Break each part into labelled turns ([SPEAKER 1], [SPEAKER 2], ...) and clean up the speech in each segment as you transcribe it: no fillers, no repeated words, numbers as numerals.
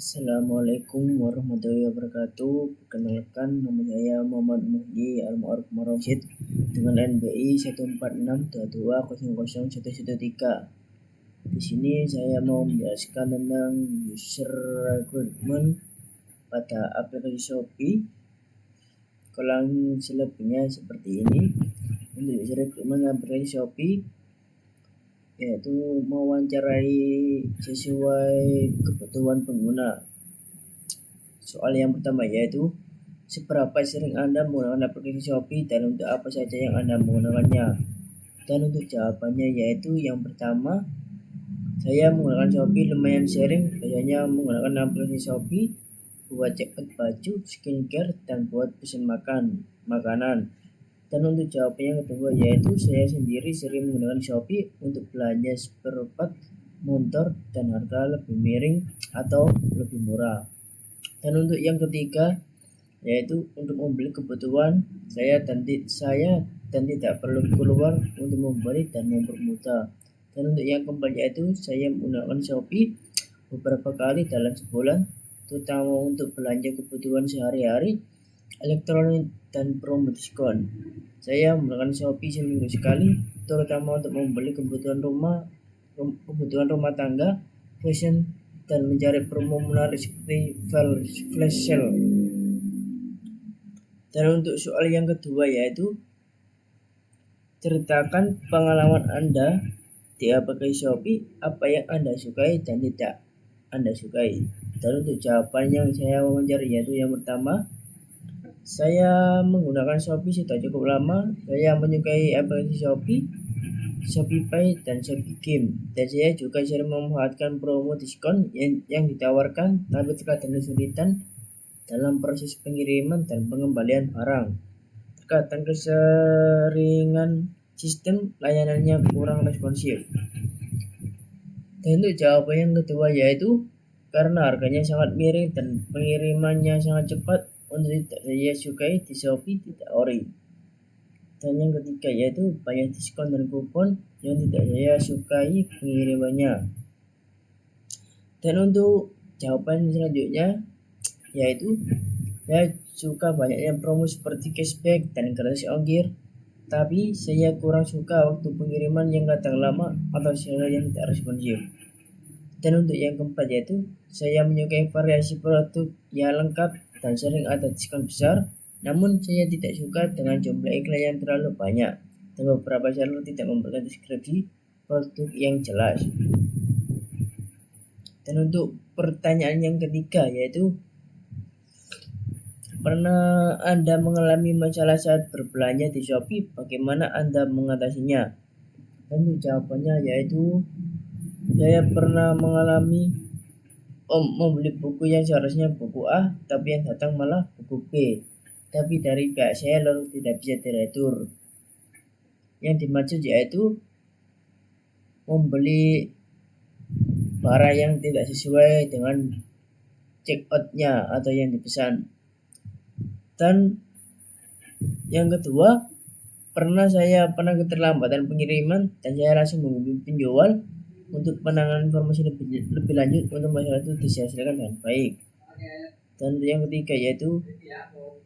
[SPEAKER 1] Assalamualaikum warahmatullahi wabarakatuh. Perkenalkan, nama saya Muhammad Muhyi Al-Ma'ruf Marosyid dengan NBI 14622000113. Di sini saya mau menjelaskan tentang user recruitment pada aplikasi Shopee. Kalau selebihnya seperti ini. Untuk user recruitment aplikasi Shopee, yaitu mewawancarai sesuai kebutuhan pengguna. Soal yang pertama yaitu seberapa sering Anda menggunakan aplikasi Shopee dan untuk apa saja yang Anda menggunakannya. Dan untuk jawabannya yaitu yang pertama, saya menggunakan Shopee lumayan sering, biasanya menggunakan aplikasi Shopee buat check out baju, skincare, dan buat pesan makanan. Dan untuk jawaban yang kedua yaitu saya sendiri sering menggunakan Shopee untuk belanja spare part motor dan harga lebih miring atau lebih murah. Dan untuk yang ketiga yaitu untuk membeli kebutuhan saya dan tidak perlu keluar untuk membeli dan mempermudah. Dan untuk yang keempat yaitu saya menggunakan Shopee beberapa kali dalam sebulan, terutama untuk belanja kebutuhan sehari-hari, elektronik, dan promo diskon. Saya menggunakan Shopee seminggu sekali, terutama untuk membeli kebutuhan rumah tangga, fashion, dan mencari promo menarik seperti flash sale. Dan untuk soal yang kedua yaitu ceritakan pengalaman Anda di aplikasi Shopee, apa yang Anda sukai dan tidak Anda sukai. Dan untuk jawaban yang saya wawancara yaitu yang pertama, saya menggunakan Shopee sudah cukup lama. Saya menyukai aplikasi Shopee, ShopeePay, dan Shopee Game. Dan saya juga sering memanfaatkan promo diskon yang ditawarkan, tapi terkadang kesulitan dalam proses pengiriman dan pengembalian barang. Terkadang keseringan sistem layanannya kurang responsif. Dan untuk jawaban yang kedua yaitu karena harganya sangat miring dan pengirimannya sangat cepat, untuk tidak saya sukai di Shopee tidak ori. Dan yang ketiga yaitu banyak diskon dan kupon yang tidak saya sukai pengirimannya. Dan untuk jawaban selanjutnya yaitu saya suka banyaknya promo seperti cashback dan gratis ongkir, tapi saya kurang suka waktu pengiriman yang kadang lama atau seller yang tidak responsif. Dan untuk yang keempat yaitu saya menyukai variasi produk yang lengkap dan sering ada diskon besar, namun saya tidak suka dengan jumlah iklan yang terlalu banyak dan beberapa seller tidak memberikan deskripsi produk yang jelas. Dan untuk pertanyaan yang ketiga yaitu pernah Anda mengalami masalah saat berbelanja di Shopee, bagaimana Anda mengatasinya? Dan untuk jawabannya yaitu saya pernah mengalami membeli buku yang seharusnya buku A, tapi yang datang malah buku B. Tapi dari pihak saya lalu tidak bisa diretur. Yang dimaksud yaitu membeli barang yang tidak sesuai dengan check out-nya atau yang dipesan. Dan yang kedua, saya pernah keterlambatan pengiriman dan saya langsung menghubungi penjual untuk penanganan informasi lebih lanjut untuk masalah itu diselesaikan dengan baik. Dan yang ketiga yaitu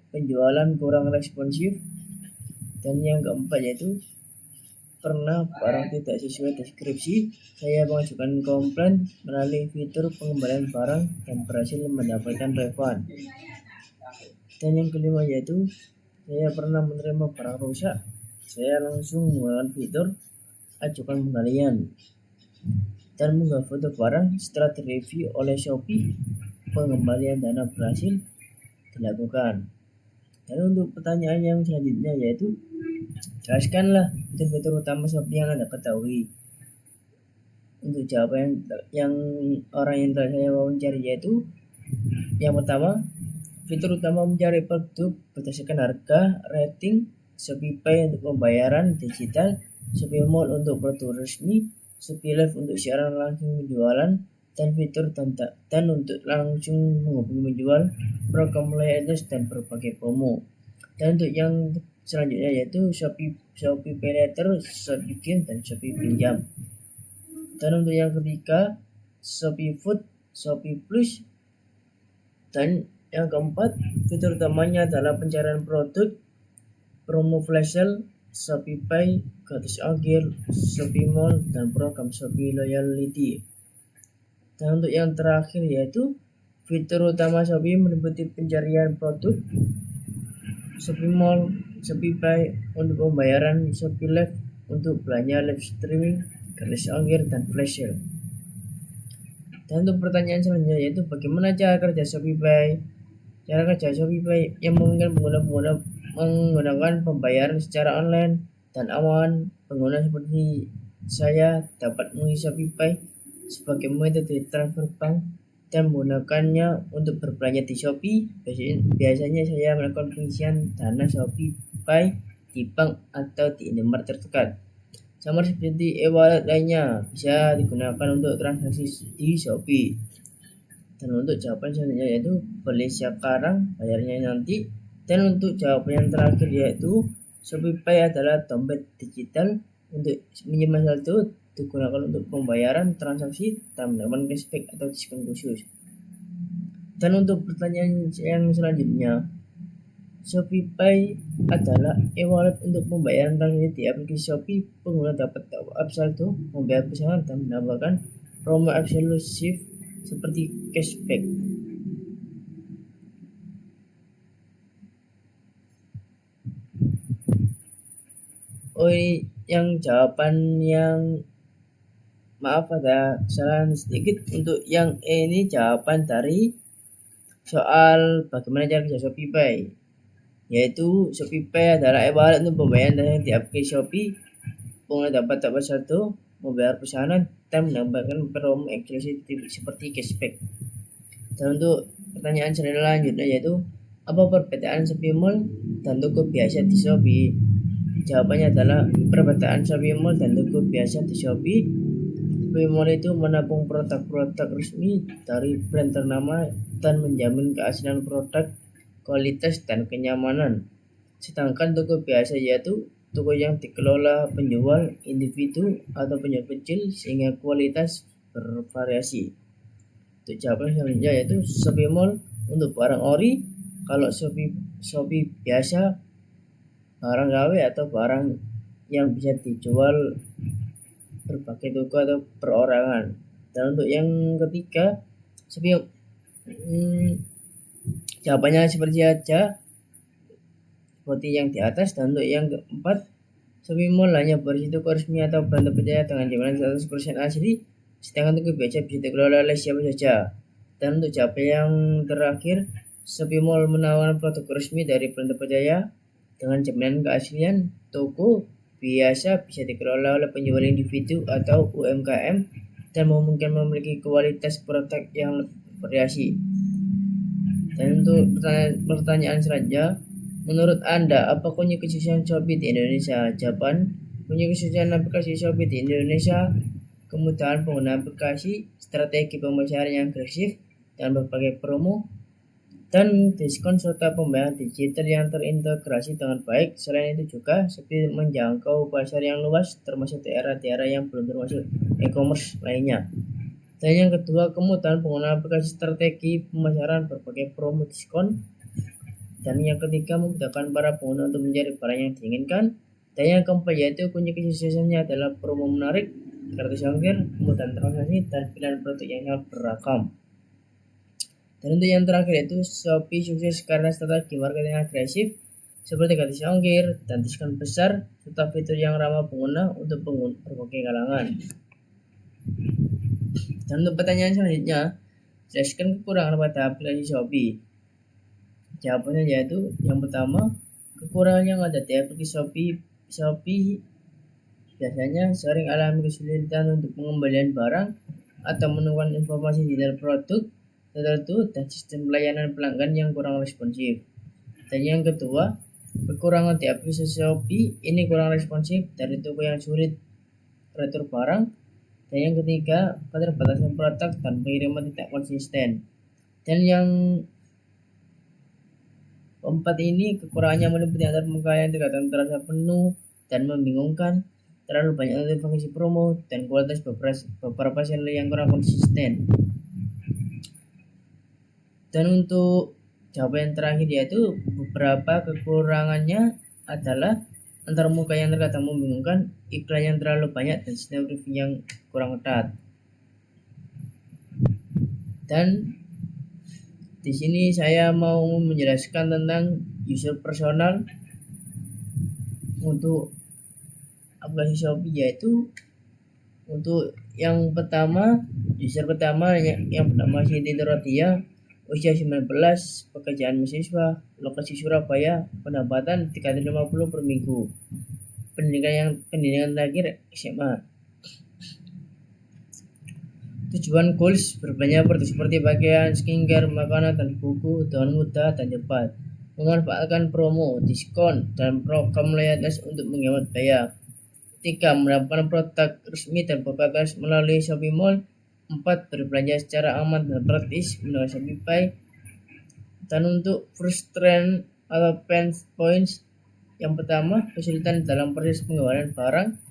[SPEAKER 1] penjualan kurang responsif. Dan yang keempat yaitu pernah barang tidak sesuai deskripsi, saya mengajukan komplain melalui fitur pengembalian barang dan berhasil mendapatkan refund. Dan yang kelima yaitu saya pernah menerima barang rusak, saya langsung menggunakan fitur ajukan pengembalian dan mengunggah foto barang. Setelah direview oleh Shopee, pengembalian dana berhasil dilakukan. Dan untuk pertanyaan yang selanjutnya yaitu jelaskanlah fitur-fitur utama Shopee yang Anda ketahui. Untuk jawaban yang orang yang telah saya wawancara yaitu yang pertama, fitur utama mencari produk berdasarkan harga, rating, ShopeePay untuk pembayaran digital, Shopee Mall untuk produk resmi, Shopee Live untuk siaran langsung penjualan, dan fitur dan untuk langsung menghubungi penjual, program loyalitas, dan berbagai promo. Dan untuk yang selanjutnya yaitu Shopee Pay Later, Shopee Game, dan Shopee Pinjam. Dan untuk yang ketiga, Shopee Food, Shopee Plus, Dan yang keempat, fitur utamanya adalah pencarian produk, promo flash sale, Shopee gratis ongkir, Shopee Mall, dan program Shopee Loyalty. Dan untuk yang terakhir yaitu fitur utama Shopee meliputi pencarian produk, Shopee Mall, Shopee Pay untuk pembayaran, Shopee Live untuk belanja live streaming, gratis ongkir, dan flash sale. Dan untuk pertanyaan selanjutnya yaitu bagaimana cara kerja Shopee Pay? Cara kerja Shopee Pay yang memungkinkan pengguna menggunakan pembayaran secara online dan aman. Pengguna seperti saya dapat mengisi Shopee Pay sebagai metode transfer bank dan menggunakannya untuk berbelanja di Shopee. Biasanya saya melakukan pengisian dana Shopee Pay di bank atau di Indomaret terdekat. Sama seperti e-wallet lainnya bisa digunakan untuk transaksi di Shopee. Dan untuk jawaban selanjutnya yaitu beli sekarang, bayarnya nanti. Dan untuk jawaban yang terakhir yaitu Shopee Pay adalah dompet digital untuk menyimpan saldo, digunakan untuk pembayaran transaksi dan mendapatkan cashback atau diskon khusus. Dan untuk pertanyaan yang selanjutnya, Shopee Pay adalah e-wallet untuk pembayaran transaksi di aplikasi Shopee. Pengguna dapat top up saldo, membayar pesanan, dan mendapatkan promo eksklusif seperti cashback. Yang jawaban yang maaf ada kesalahan sedikit. Untuk yang ini jawaban dari soal bagaimana cara kerja Shopee Pay, yaitu Shopee Pay adalah e-wallet untuk pembayaran di aplikasi Shopee. Pengguna dapat top up saldo, membayar pesanan, dan mendapatkan promo eksklusif seperti cashback. Dan untuk pertanyaan selanjutnya yaitu apa perbedaan Shopee Mall dan toko biasa di Shopee? Jawabannya adalah perbedaan Shopee Mall dan toko biasa di Shopee. Shopee Mall itu menabung produk-produk resmi dari brand ternama dan menjamin keaslian produk, kualitas, dan kenyamanan. Sedangkan toko biasa yaitu toko yang dikelola penjual individu atau penjual kecil sehingga kualitas bervariasi. Untuk jawaban selanjutnya yaitu Shopee Mall untuk barang ori, kalau Shopee biasa barang KW atau barang yang bisa dijual berbagai toko atau perorangan. Dan untuk yang ketiga, Shopee jawabannya seperti yang di atas. Dan untuk yang keempat, Shopee Mall hanya berisi toko resmi atau brand terpercaya dengan jaminan 100% asli, sedangkan toko biasa bisa dikelola oleh siapa saja. Dan untuk jawaban yang terakhir, Shopee Mall menawarkan produk resmi dari brand terpercaya dengan jaminan keaslian. Toko biasa bisa dikelola oleh penjual individu atau UMKM dan memungkinkan memiliki kualitas produk yang lebih bervariasi. Dan untuk pertanyaan selanjutnya, menurut Anda apa kunci kesuksesan Shopee di Indonesia? Jawaban, kunci kesuksesan aplikasi Shopee di Indonesia kemudahan pengguna aplikasi, strategi pemasaran yang agresif, dan berbagai promo dan diskon serta pembayaran digital yang terintegrasi dengan baik. Selain itu juga Shopee menjangkau pasar yang luas termasuk daerah-daerah yang belum termasuk e-commerce lainnya. Dan yang kedua, kemudahan pengguna aplikasi, strategi pemasaran, berbagai promo diskon. Dan yang ketiga, memudahkan para pengguna untuk mencari barang yang diinginkan. Dan yang keempat yaitu kunci kesuksesannya adalah promo menarik, gratis ongkir, kemudahan transaksi, dan pilihan produk yang sangat beragam. Dan untuk yang terakhir yaitu Shopee sukses karena strategi marketing agresif seperti gratis ongkir dan diskon besar serta fitur yang ramah pengguna untuk pengguna berbagai kalangan. Dan untuk pertanyaan selanjutnya, jelaskan kekurangan pada aplikasi Shopee. Jawabannya yaitu yang pertama, kekurangan yang ada di aplikasi Shopee biasanya sering alami kesulitan untuk pengembalian barang atau menemukan informasi detail produk tertentu dan sistem pelayanan pelanggan yang kurang responsif. Dan yang kedua, kekurangan di aplikasi Shopee ini kurang responsif dari toko yang sulit retur barang. Dan yang ketiga, keterbatasan produk dan pengiriman tidak konsisten. Dan yang keempat ini kekurangannya meliputi antar muka yang terkadang terasa penuh dan membingungkan, terlalu banyak notifikasi promo, dan kualitas beberapa seller yang kurang konsisten. Dan untuk jawaban yang terakhir yaitu beberapa kekurangannya adalah antarmuka yang terkadang membingungkan, iklan yang terlalu banyak, dan sistem review yang kurang ketat. Dan di sini saya mau menjelaskan tentang user personal untuk aplikasi Shopee, yaitu untuk yang pertama, user pertama yang bernama Siti Nuradia, usia 19, pekerjaan mahasiswa, lokasi Surabaya, pendapatan 350 per minggu, pendidikan terakhir SMA. Tujuan goals berbelanja seperti pakaian, skincare, makanan, dan buku dengan mudah dan cepat. Memanfaatkan promo, diskon, dan program loyalitas untuk menghemat biaya. 3. Mendapatkan produk resmi dan berkualitas melalui Shopee Mall. 4. Berbelanja secara aman dan praktis menggunakan Shopee. Dan untuk frustration atau pain points, yang pertama, kesulitan dalam proses pengeluaran barang,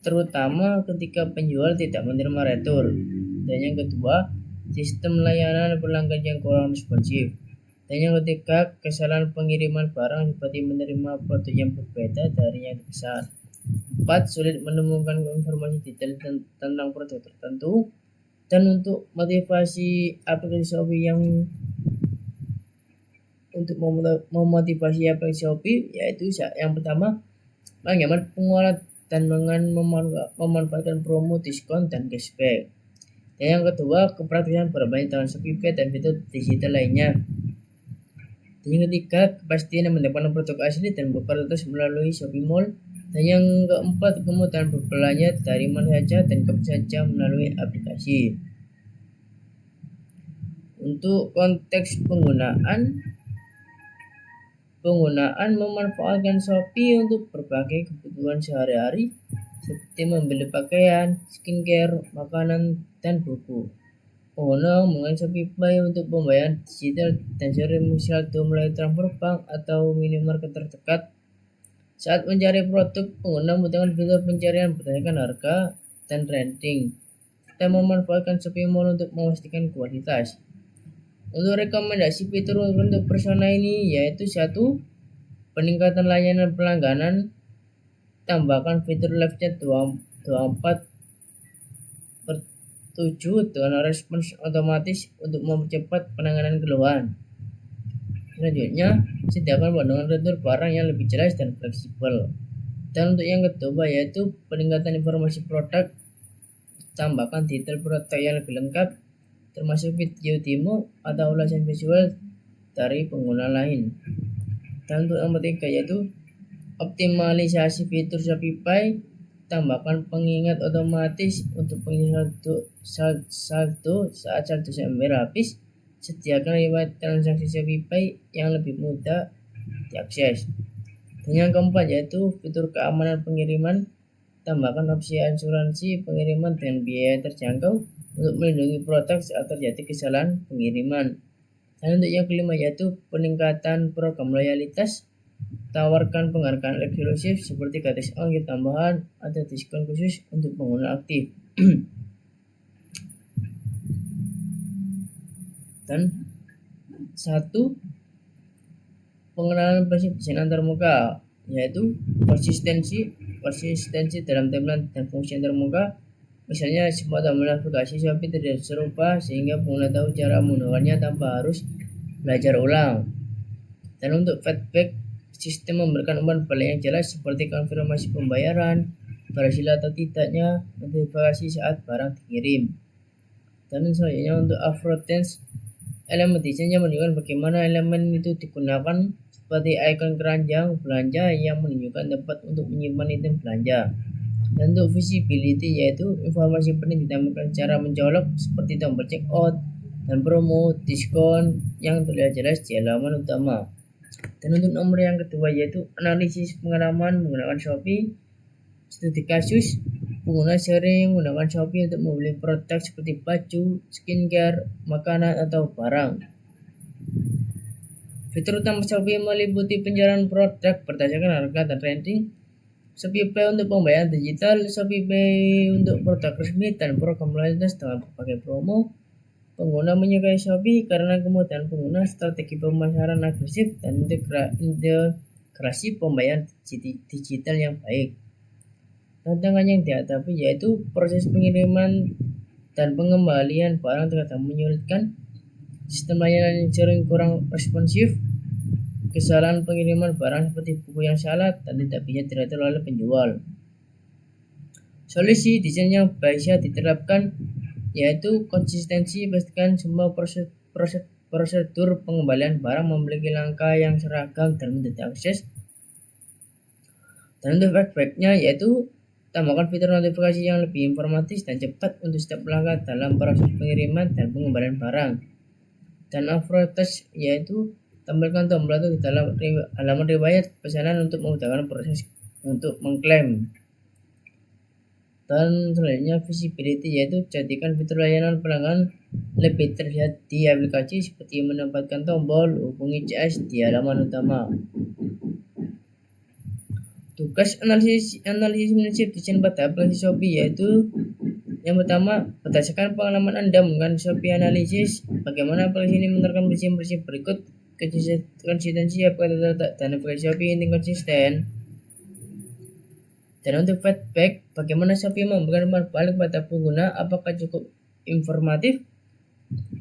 [SPEAKER 1] terutama ketika penjual tidak menerima retur. Dan yang kedua, sistem layanan pelanggan yang kurang responsif. Dan yang ketiga, kesalahan pengiriman barang seperti menerima produk yang berbeda dari yang dipesan. 4. Sulit menemukan informasi detail tentang produk tertentu. Dan untuk motivasi aplikasi Shopee yaitu yang pertama, menghemat pengeluaran dan memanfaatkan promo, diskon, dan cashback. Dan yang kedua, kepraktisan berbelanja dengan Shopee Pay dan fitur digital lainnya. Dan yang ketiga, kepastian mendapatkan produk asli dan berkualitas melalui Shopee Mall. Dan yang keempat, kemudahan berbelanja dari mana saja dan kapan saja melalui aplikasi. Untuk konteks penggunaan memanfaatkan Shopee untuk berbagai kebutuhan sehari-hari seperti membeli pakaian, skincare, makanan, dan buku. Pengguna menggunakan Shopee Pay untuk pembayaran digital dan sering saldo melalui transfer bank atau minimarket terdekat. Saat mencari produk, pengguna membutuhkan fitur pencarian berdasarkan harga dan rating. Kita memanfaatkan Shopee Mall untuk memastikan kualitas. Untuk rekomendasi fitur untuk persona ini yaitu 1. Peningkatan layanan pelangganan, tambahkan fitur live chat 24/7 dengan respons otomatis untuk mempercepat penanganan keluhan. Selanjutnya, sediakan pandangan retur barang yang lebih jelas dan fleksibel. Dan untuk yang kedua yaitu peningkatan informasi produk, tambahkan detail produk yang lebih lengkap, termasuk video demo atau ulasan visual dari pengguna lain. Dan untuk yang ketiga yaitu optimalisasi fitur Shopee Pay, tambahkan pengingat otomatis untuk pengisian saldo saat saldo sampai habis. Sediakan riwayat transaksi Shopee Pay yang lebih mudah diakses. Dan yang keempat yaitu fitur keamanan pengiriman, tambahkan opsi asuransi pengiriman dengan biaya terjangkau untuk melindungi produk saat terjadi kesalahan pengiriman. Dan untuk yang kelima yaitu peningkatan program loyalitas, tawarkan penghargaan eksklusif seperti gratis ongkir tambahan atau diskon khusus untuk pengguna aktif. Dan 1. Pengenalan prinsip desain antarmuka, yaitu konsistensi dalam tampilan dan fungsi antarmuka. Misalnya, semua tampilan aplikasi Shopee terlihat serupa sehingga pengguna tahu cara menggunakannya tanpa harus belajar ulang. Dan untuk feedback, sistem memberikan umpan balik yang jelas seperti konfirmasi pembayaran, berhasil atau tidaknya, notifikasi saat barang dikirim. Dan selanjutnya untuk aftertense, elemen desainnya menunjukkan bagaimana elemen itu digunakan seperti ikon keranjang belanja yang menunjukkan tempat untuk menyimpan item belanja. Dan untuk visibility yaitu informasi penting ditampilkan secara mencolok seperti tombol checkout dan promo, diskon yang terlihat jelas di halaman utama. Dan untuk nomor yang kedua yaitu analisis pengalaman menggunakan Shopee. Studi kasus, pengguna sering menggunakan Shopee untuk membeli produk seperti baju, skincare, makanan, atau barang. Fitur utama Shopee meliputi pencarian produk berdasarkan harga dan rating, Shopee Pay untuk pembayaran digital, Shopee Pay untuk produk resmi, dan program loyalitas dengan berbagai promo. Pengguna menyukai Shopee karena kemudahan pengguna, strategi pemasaran agresif, dan integrasi pembayaran digital yang baik. Tantangan yang dihadapi yaitu proses pengiriman dan pengembalian barang terkadang menyulitkan, sistem layanan yang sering kurang responsif, kesalahan pengiriman barang seperti buku yang salah dan tidak bisa diatur oleh penjual. Solusi desain yang bisa diterapkan yaitu konsistensi, pastikan semua prosedur pengembalian barang memiliki langkah yang seragam dan mudah diakses. Dan untuk feedbacknya yaitu tambahkan fitur notifikasi yang lebih informatif dan cepat untuk setiap langkah dalam proses pengiriman dan pengembalian barang. Dan aftertouch yaitu tampilkan tombol itu di dalam halaman riwayat pesanan untuk memudahkan proses untuk mengklaim. Dan selanjutnya visibility yaitu jadikan fitur layanan pelanggan lebih terlihat di aplikasi seperti menempatkan tombol hubungi CS di halaman utama. Tugas analisis prinsip desain pada aplikasi Shopee yaitu yang pertama, berdasarkan pengalaman Anda menggunakan Shopee Analysis, bagaimana aplikasi ini menerapkan prinsip-prinsip berikut. Konsistensi apakah terletak dan aplikasi Shopee ini konsisten. Dan untuk feedback, bagaimana Shopee memberikan umpan balik pada pengguna, apakah cukup informatif?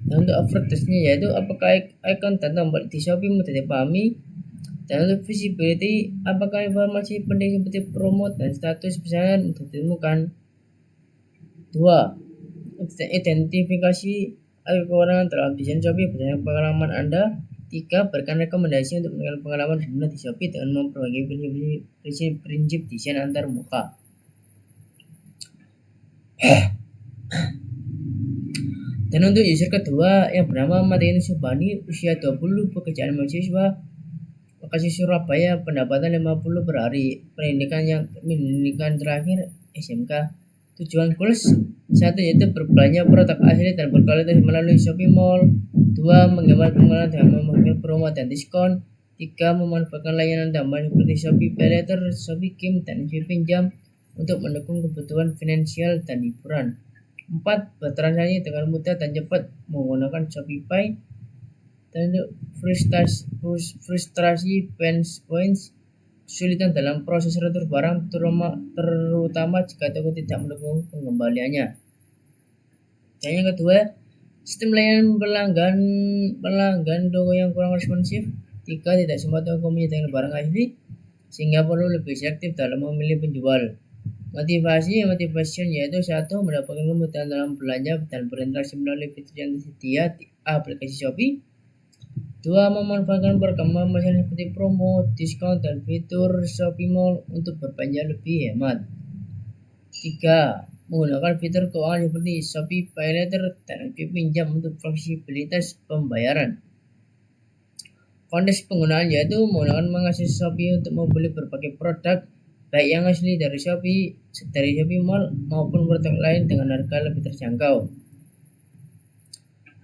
[SPEAKER 1] Dan untuk aftertouch-nya yaitu apakah icon dan tombol di Shopee mudah dipahami? Dan untuk visibility, apakah informasi penting seperti promo dan status pesanan mudah ditemukan? 2. Identifikasi kekurangan dalam desain Shopee berdasarkan pengalaman Anda. 3. Berikan rekomendasi untuk meningkatkan pengalaman pengguna di Shopee dengan memperbaiki prinsip desain antar muka. Dan untuk user kedua yang bernama Martin Subani, usia 20, pekerjaan mahasiswa, lokasi Surabaya, pendapatan 50 per hari, pendidikan terakhir SMK. Tujuan goals 1 yaitu berbelanja produk asli dan berkualitas melalui Shopee Mall. 2. Menghemat pengeluaran dengan memberikan promo dan diskon. 3. Memanfaatkan layanan tambahan seperti Shopee PayLater, Shopee Kim, dan Shopee Pinjam untuk mendukung kebutuhan finansial dan hiburan. 4. Bertransaksi dengan mudah dan cepat menggunakan Shopee Pay. Dan untuk frustrasi pain points, kesulitan dalam proses retur barang terutama jika toko tidak mendukung pengembaliannya. Dan yang kedua, sistem layanan pelanggan toko yang kurang responsif. 3. Tidak semua toko menyediakan barang asli sehingga perlu lebih selektif dalam memilih penjual. Motivasi yaitu 1. Mendapatkan kemudahan dalam belanja dan berinteraksi melalui fitur yang tersedia di aplikasi Shopee. 2. Memanfaatkan perkembangan masalah seperti promo, diskon, dan fitur Shopee Mall untuk berbelanja lebih hemat. 3. Menggunakan fitur keuangan seperti Shopee PayLater dan Shopee Pinjam untuk fleksibilitas pembayaran. Konteks penggunaan yaitu menggunakan mengakses Shopee untuk membeli berbagai produk baik yang asli dari Shopee Mall maupun produk lain dengan harga lebih terjangkau.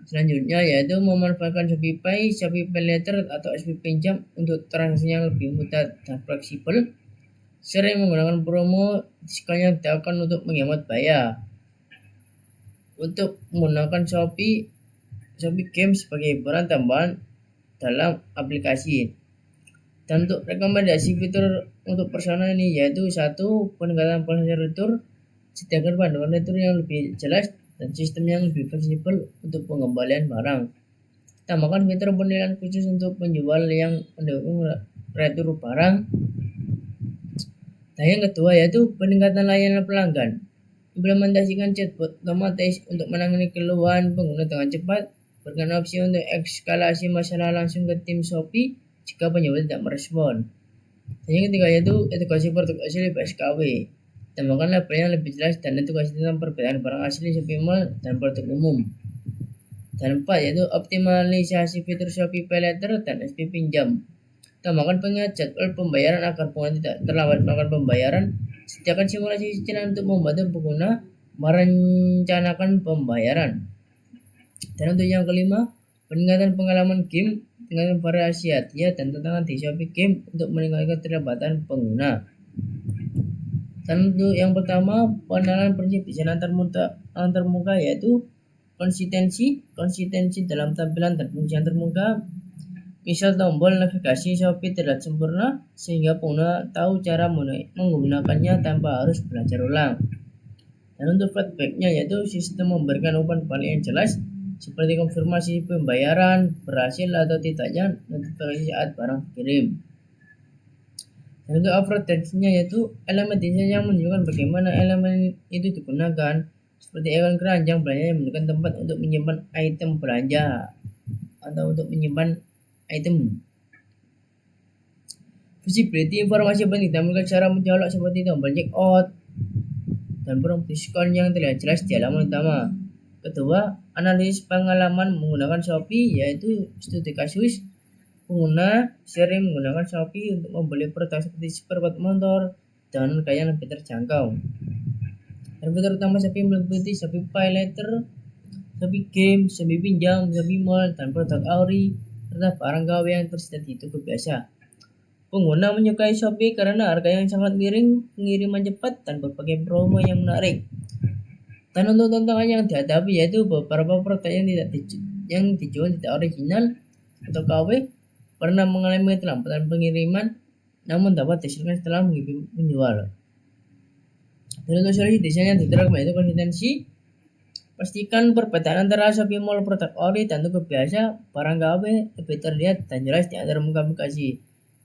[SPEAKER 1] Selanjutnya yaitu memanfaatkan Shopee Pay, Shopee PayLater atau Shopee Pinjam untuk transaksi yang lebih mudah dan fleksibel. Sering menggunakan promo, diskon yang ditawarkan untuk menghemat biaya. Untuk menggunakan Shopee Games sebagai hiburan tambahan dalam aplikasi. Dan untuk rekomendasi fitur untuk persona ini yaitu 1. Peningkatan proses retur, sediakan panduan retur yang lebih jelas dan sistem yang lebih fleksibel untuk pengembalian barang. Tambahkan fitur penilaian khusus untuk penjual yang mendukung retur barang. Dan yang kedua yaitu peningkatan layanan pelanggan. Implementasikan chatbot otomatis untuk menangani keluhan pengguna dengan cepat. Berikan opsi untuk eskalasi masalah langsung ke tim Shopee jika penjual tidak merespon. Dan yang ketiga yaitu edukasi produk asli PSKW. Tambahkan label yang lebih jelas dan edukasi tentang perbedaan barang asli Shopee Mall dan produk umum. Dan 4 yaitu optimalisasi fitur Shopee PayLater dan Shopee Pinjam. Tambahkan pengingat jadwal pembayaran agar pengguna tidak terlambat melakukan pembayaran. Sediakan simulasi cicilan untuk membantu pengguna merencanakan pembayaran. Dan untuk yang kelima, peningkatan pengalaman game dengan variasi hadiah dan tantangan di Shopee Game untuk meningkatkan keterlibatan pengguna. Dan untuk yang pertama, pengenalan prinsip desain antar muka yaitu konsistensi dalam tampilan dan fungsi termuka. Misal tombol navigasi Shopee terlihat sempurna sehingga pengguna tahu cara menggunakannya tanpa harus belajar ulang. Dan untuk feedbacknya yaitu sistem memberikan umpan balik yang jelas seperti konfirmasi pembayaran berhasil atau tidaknya notifikasi saat barang dikirim. Dan untuk overall teksnya yaitu elemen desain yang menunjukkan bagaimana elemen itu digunakan seperti ikon keranjang belanja yang menunjukkan tempat untuk menyimpan item belanja atau untuk menyimpan item. Visibility informasi penting ditampilkan cara mencolok seperti tombol checkout dan promo diskon yang terlihat jelas di halaman utama. Kedua, analisis pengalaman menggunakan Shopee yaitu studi kasus pengguna sering menggunakan Shopee untuk membeli produk seperti spare motor dengan harga yang lebih terjangkau. Dan fitur utama Shopee meliputi Shopee Pay Later, Shopee Game, Shopee Pinjam, Shopee Mall, dan produk Auri serta barang KW yang tersedia di toko biasa. Pengguna menyukai Shopee karena harga yang sangat miring, pengiriman cepat, dan berbagai promo yang menarik. Dan untuk tantangan yang dihadapi yaitu beberapa produk yang dijual tidak original atau KW pernah mengalami keterlambatan pengiriman, namun dapat diselesaikan setelah mengirim penjual. Dan untuk solusi desain yang diterapkan yaitu konsistensi. Pastikan perbedaan antara Shopee Mall produk ori dan toko biasa barang KW lebih terlihat dan jelas di antara muka aplikasi.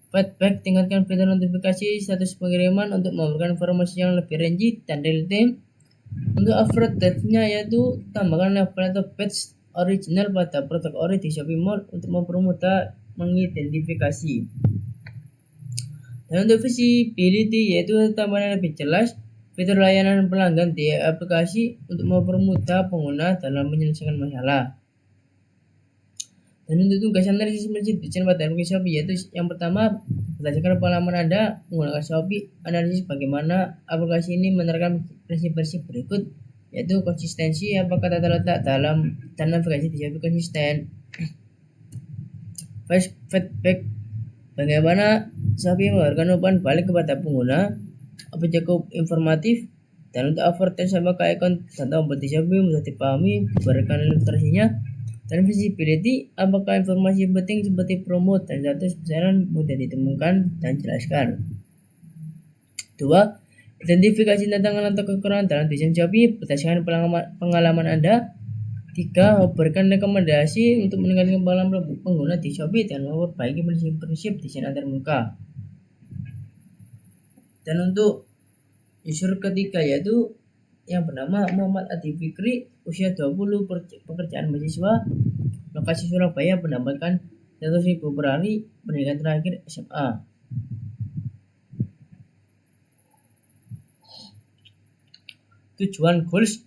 [SPEAKER 1] Feedback, tingkatkan fitur notifikasi status pengiriman untuk memberikan informasi yang lebih rinci dan real time. Untuk upload date-nya yaitu tambahkan label atau badge original pada produk ori di Shopee Mall untuk mempermudah mengidentifikasi. Dan untuk visibility yaitu tambahan lebih jelas fitur layanan pelanggan di aplikasi untuk mempermudah pengguna dalam menyelesaikan masalah. Dan untuk tugas analisis desain pada aplikasi Shopee yaitu yang pertama, berdasarkan pengalaman Anda menggunakan Shopee, analisis bagaimana aplikasi ini menerapkan prinsip-prinsip berikut yaitu konsistensi, apakah data letak dalam dan navigasi di Shopee konsisten. Feedback, bagaimana Shopee memberikan umpan balik kepada pengguna, apa cukup informatif. Dan untuk advertise apakah ikon dan tombol di Shopee mudah dipahami, berikan ilustrasinya. Dan visibility, apakah informasi penting seperti promo dan status pesanan mudah ditemukan dan jelaskan. 2. Identifikasi tantangan atau kekurangan dalam desain Shopee berdasarkan pengalaman Anda. 3. Berikan rekomendasi untuk meningkatkan pengalaman pengguna di Shopee dan memperbaiki prinsip-prinsip desain antarmuka. Dan untuk user ketiga yaitu yang bernama Muhammad Adi Fikri, usia 20, pekerjaan mahasiswa, lokasi Surabaya, pendapatan 100.000 per hari, pendidikan terakhir SMA. Tujuan goals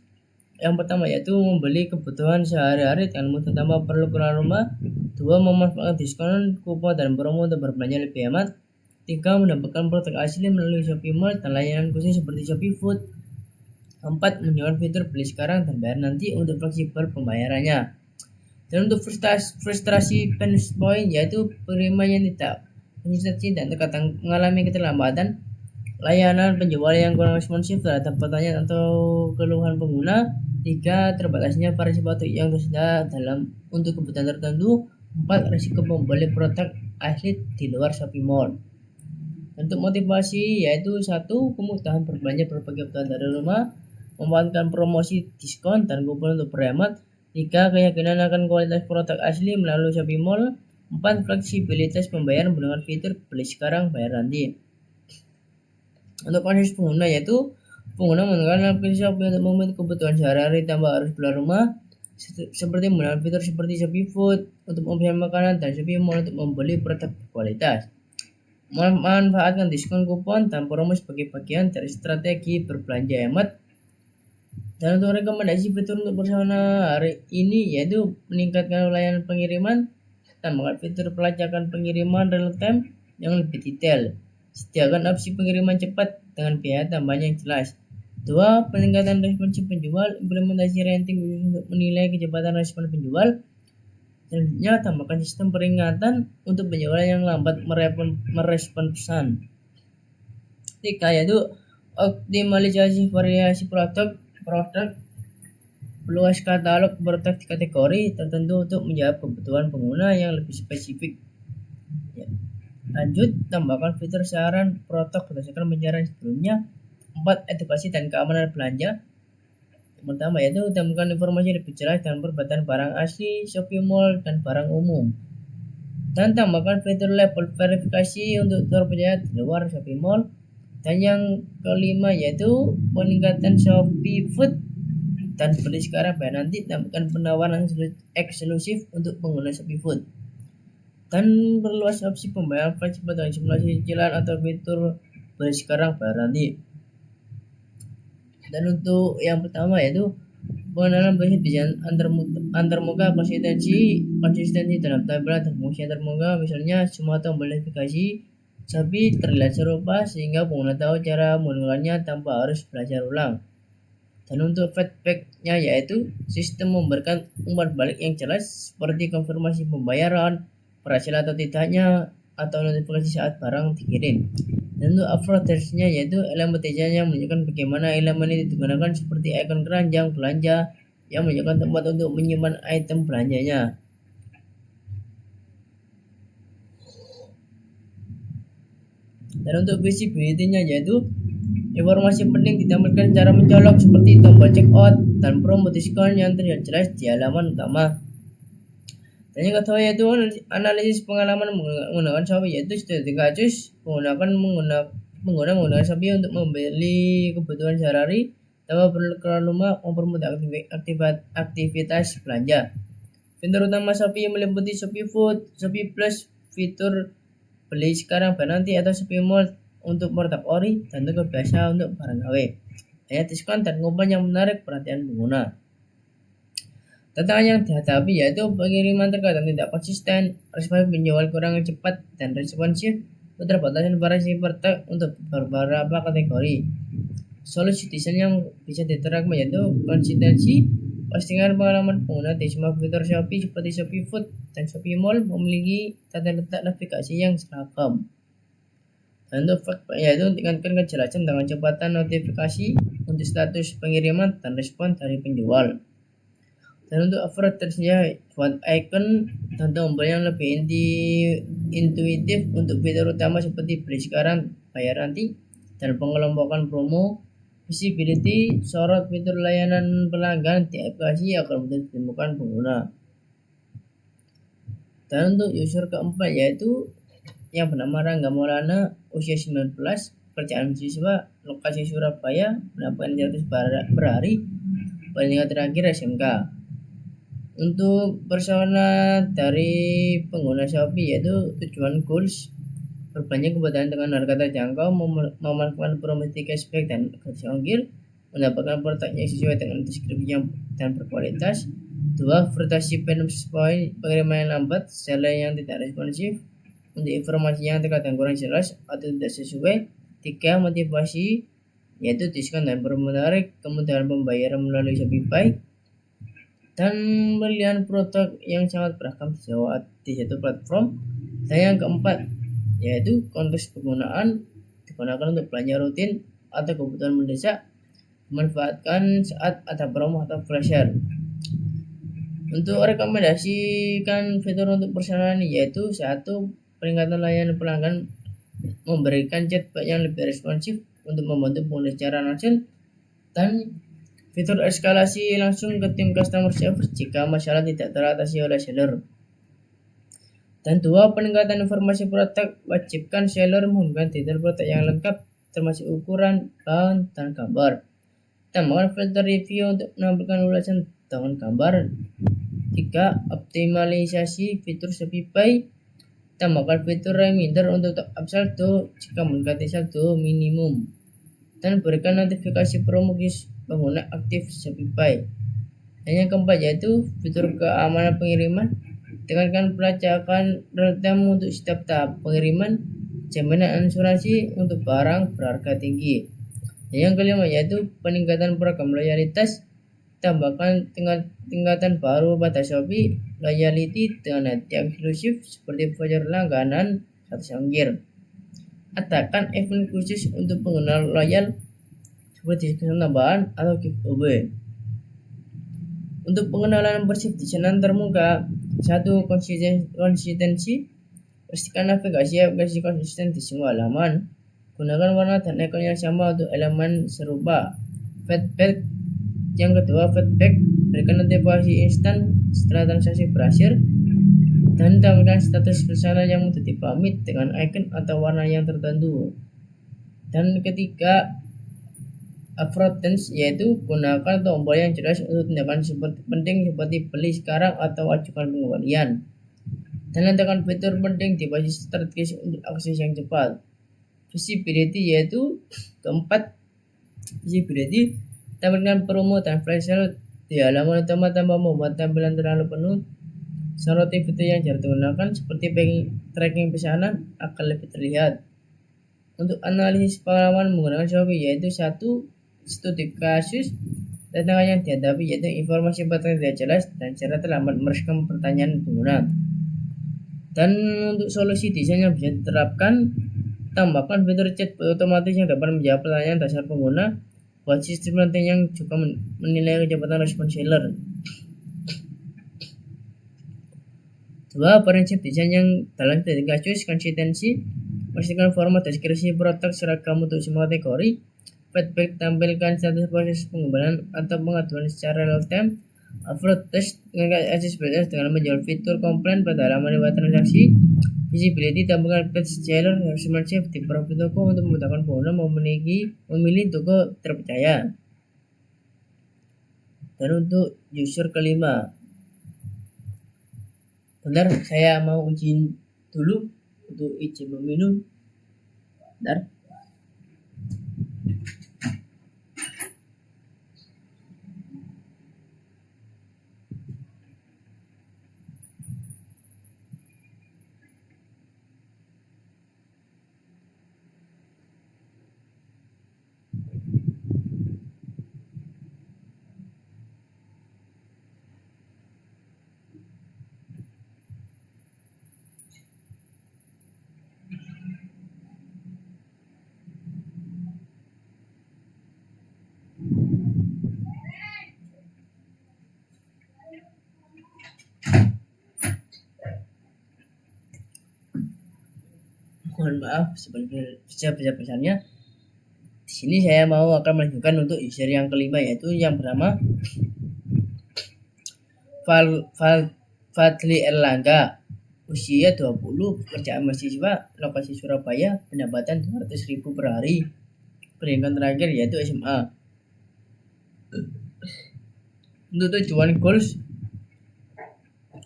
[SPEAKER 1] yang pertama yaitu membeli kebutuhan sehari-hari dengan mudah tanpa perlu keluar rumah. 2. Memanfaatkan diskon, kupon, dan promo untuk berbelanja lebih hemat. 3. Mendapatkan produk asli melalui Shopee Mall dan layanan khusus seperti Shopee Food. 4. Menjual fitur beli sekarang dan bayar nanti untuk fleksibel pembayarannya. Dan untuk frustrasi pain point yaitu pengiriman yang tidak konsistensi dan terkadang mengalami keterlambatan, layanan penjual yang kurang responsif terhadap pertanyaan atau keluhan pengguna. 3. Terbatasnya variasi produk yang tersedia untuk kebutuhan tertentu. 4. Risiko membeli produk asli di luar Shopee Mall. Untuk motivasi yaitu 1. Kemudahan berbelanja berbagai kebutuhan dari rumah, memanfaatkan promosi, diskon, dan kupon untuk berhemat. 3. Keyakinan akan kualitas produk asli melalui Shopee Mall. 4. Fleksibilitas pembayaran menggunakan fitur beli sekarang bayar nanti. Untuk konsumsi pengguna yaitu pengguna menggunakan aplikasi Shopee untuk memenuhi kebutuhan sehari-hari tanpa harus keluar rumah, seperti menggunakan fitur seperti Shopee Food untuk memesan makanan dan Shopee Mall untuk membeli produk berkualitas. Memanfaatkan diskon, kupon, dan promo sebagai bagian dari strategi berbelanja hemat. Dan untuk rekomendasi fitur untuk bersama hari ini yaitu meningkatkan layanan pengiriman, tambahkan fitur pelacakan pengiriman real time yang lebih detail, sediakan opsi pengiriman cepat dengan biaya tambahan yang jelas. 2. Peningkatan responsif penjual, implementasi rating untuk menilai kecepatan respon penjual. Selanjutnya, tambahkan sistem peringatan untuk penjual yang lambat merespon pesan. 3. Yaitu optimalisasi variasi produk Luas katalog bertak kategori tertentu untuk menjawab kebutuhan pengguna yang lebih spesifik. Ya. Lanjut, tambahkan fitur saran protok berdasarkan pencarian sebelumnya. 4. Edukasi dan keamanan belanja. Pertama yaitu tambahkan informasi lebih jelas dan perbedaan barang asli, Shopee Mall, dan barang umum. Dan tambahkan fitur level verifikasi untuk terpercaya di luar Shopee Mall. Dan yang kelima yaitu peningkatan Shopee Food dan beli sekarang bayar nanti, tambahkan penawaran eksklusif untuk pengguna Shopee Food. Dan perluas opsi pembayaran fleksibel dengan simulasi cicilan atau fitur beli sekarang bayar nanti. Dan untuk yang pertama yaitu pengenalan prinsip desain antarmuka, konsistensi dalam tampilan dan fungsi antarmuka. Misalnya semua tombol navigasi Shopee terlihat serupa sehingga pengguna tahu cara menggunakannya tanpa harus belajar ulang. Dan untuk feedbacknya yaitu sistem memberikan umpan balik yang jelas seperti konfirmasi pembayaran, berhasil atau tidaknya, atau notifikasi saat barang dikirim. Dan untuk approach-nya yaitu elemen desain yang menunjukkan bagaimana elemen ini digunakan seperti ikon keranjang belanja yang menunjukkan tempat untuk menyimpan item belanjanya. Dan untuk visibility-nya yaitu informasi penting ditampilkan secara mencolok seperti tombol checkout dan promo diskon yang terlihat jelas di halaman utama. Dan yang kedua yaitu analisis pengalaman menggunakan Shopee, yaitu studi kasus menggunakan Shopee untuk membeli kebutuhan sehari-hari tanpa perlu keluar rumah, mempermudah aktivitas belanja. Fitur utama Shopee meliputi Shopee Food, Shopee Plus, fitur beli sekarang bayar nanti atau Shopee Mall untuk produk ori, dan juga biasa untuk barang KW. Hanya diskon dan kupon yang menarik perhatian pengguna. Tantangan yang dihadapi yaitu pengiriman terkadang tidak konsisten, respon penjual kurang cepat dan responsif, keterbatasan variasi pertak untuk beberapa kategori. Solusi desain yang bisa diterapkan yaitu konsistensi, postingan pengalaman pengguna di semua fitur Shopee seperti Shopee Food dan Shopee Mall memiliki tata letak navigasi yang seragam. Dan untuk yaitu tingkatkan kejelasan dengan kecepatan notifikasi untuk status pengiriman dan respon dari penjual. Dan untuk approach-nya buat icon dan tombol yang lebih intuitif untuk fitur utama seperti beli sekarang bayar nanti dan pengelompokan promo. Visibility, sorot fitur layanan pelanggan di aplikasi agar mudah ditemukan pengguna. Dan untuk user keempat yaitu yang bernama Rangga Maulana, usia 19, pekerjaan siswa, lokasi Surabaya, pendapatan 100 per hari, paling terakhir SMK. Untuk persona dari pengguna Shopee yaitu tujuan goals, berbelanja kebutuhan dengan harga terjangkau, memanfaatkan promosi cashback dan gratis ongkir, mendapatkan produk yang sesuai dengan deskripsi dan berkualitas. 2. Frustasi point, pengiriman yang lambat, seller yang tidak responsif, untuk informasi yang terkadang kurang jelas atau tidak sesuai. 3. Motivasi, yaitu diskon dan promo menarik, kemudahan pembayaran melalui Shopee Pay, dan pilihan produk yang sangat beragam di satu platform. Dan yang keempat yaitu konteks penggunaan, digunakan untuk belanja rutin atau kebutuhan mendesak, dimanfaatkan saat ada promo atau flash sale. Untuk rekomendasikan fitur untuk personal yaitu 1. Peningkatan layanan pelanggan, memberikan chatbot yang lebih responsif untuk membantu pengguna secara langsung, dan fitur eskalasi langsung ke tim customer service jika masalah tidak teratasi oleh seller. Dan 2. Peningkatan informasi produk, wajibkan seller mengunggah detail produk yang lengkap termasuk ukuran, bahan, dan gambar. Tambahkan filter review untuk menampilkan ulasan dengan gambar. 3. Optimalisasi fitur Shopee Pay, tambahkan fitur reminder untuk top up saldo jika mendekati saldo minimum, dan berikan notifikasi promo pengguna aktif Shopee Pay. Dan yang keempat yaitu fitur keamanan pengiriman, tekankan pelacakan real-time untuk setiap tahap pengiriman, jaminan asuransi untuk barang berharga tinggi. Dan yang kelima yaitu peningkatan program loyalitas, tambahkan tingkatan baru pada Shopee loyalty dengan hadiah eksklusif seperti voucher langganan gratis ongkir. Adakan event khusus untuk pengguna loyal seperti diskon tambahan atau giveaway. Untuk pengenalan perseption termuka, satu konsistensi, pastikan navigasi aplikasi konsisten di semua halaman. Gunakan warna dan ikon yang sama untuk elemen serupa. Feedback. Yang kedua, feedback. Berikan notifikasi instan setelah transaksi berhasil dan tambahkan status kesalahan yang mudah dipahami dengan icon atau warna yang tertentu. Dan ketiga, avoidance, yaitu gunakan tombol yang jelas untuk tindakan penting seperti beli sekarang atau ajukan pengembalian. Dan letakkan fitur penting di posisi strategis untuk akses yang cepat. Visibility, yaitu keempat, visibility. Tampilkan promo dan flash sale di halaman utama tanpa membuat tampilan terlalu penuh. Soroti fitur yang jarang digunakan seperti tracking pesanan akan lebih terlihat. Untuk analisis pengalaman menggunakan Shopee, yaitu satu, studi kasus tantangan yang dihadapi, yaitu informasi pattern tidak jelas dan cara terlambat merespon pertanyaan pengguna. Dan untuk solusi desain yang bisa diterapkan, tambahkan fitur chat otomatis yang dapat menjawab pertanyaan dasar pengguna, buat sistem ranting yang juga menilai kecepatan respon seller. Dua, prinsip desain yang dalam studi kasus, konsistensi. Pastikan format deskripsi produk seragam untuk semua kategori. Feedback, tampilkan status proses pengembalian atau pengaduan secara real time. Upload test dengan accessibility dengan menjual fitur komplain pada halaman lewat transaksi. Visibility, tampilkan page seller responsive di profil toko untuk memudahkan pengguna memilih toko terpercaya. Dan untuk user kelima, bentar, saya mau izin dulu untuk izin meminum. Bentar. Mohon maaf sebesar besarnya. Di sini saya akan melanjutkan untuk user yang kelima, yaitu yang pertama Fadli Erlangga, usia 20, pekerjaan mahasiswa, lokasi Surabaya, pendapatan 200.000 per hari, pendidikan terakhir yaitu SMA. Untuk tujuan goals,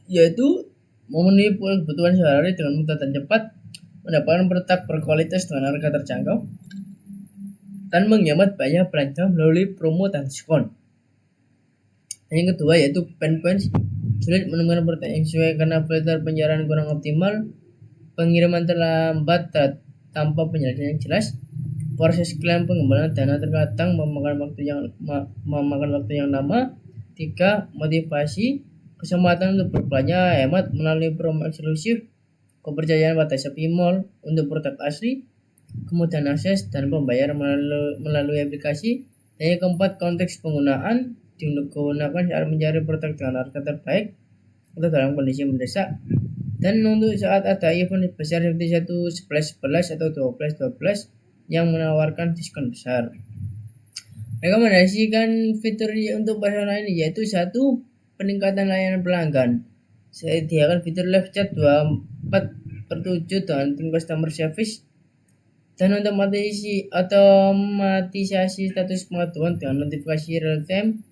[SPEAKER 1] yaitu memenuhi kebutuhan sehari-hari dengan mudah dan cepat, mendapatkan produk berkualitas dengan harga terjangkau, dan menghemat biaya belanja melalui promo dan diskon. Dan yang kedua yaitu pain points, sulit menemukan produk yang sesuai karena filter penjualan kurang optimal, pengiriman terlambat tanpa penjelasan yang jelas, proses klaim pengembalian dana terkadang memakan waktu yang lama. 3, motivasi, kesempatan untuk berbelanja hemat melalui promo eksklusif, kepercayaan pada Shopee Mall untuk produk asli, kemudahan akses dan pembayaran melalui aplikasi. Dan yang keempat, konteks penggunaan, digunakan saat mencari produk dengan harga terbaik atau dalam kondisi mendesak. Dan untuk saat ada event besar seperti 11 atau 12 yang menawarkan diskon besar. Rekomendasikan fitur untuk pasar lain, yaitu 1, peningkatan layanan pelanggan. Saya sediakan fitur live chat 24/7 dengan tim customer service dan otomatisasi status pengaduan dengan notifikasi real time.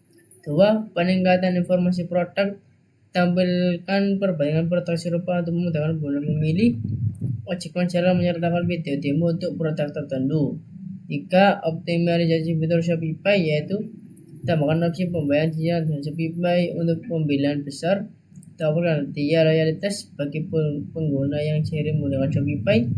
[SPEAKER 1] 2, peningkatan informasi produk, tampilkan perbandingan produk serupa untuk memudahkan pengguna memilih. Wajibkan cara menyertakan video demo untuk produk tertentu. 3, optimalisasi fitur Shopee, yaitu tambahkan opsi pembayaran cicilan dan Shopee untuk pembelian besar. Tawarkan hadiah loyalitas bagi pengguna yang sering menggunakan Shopee.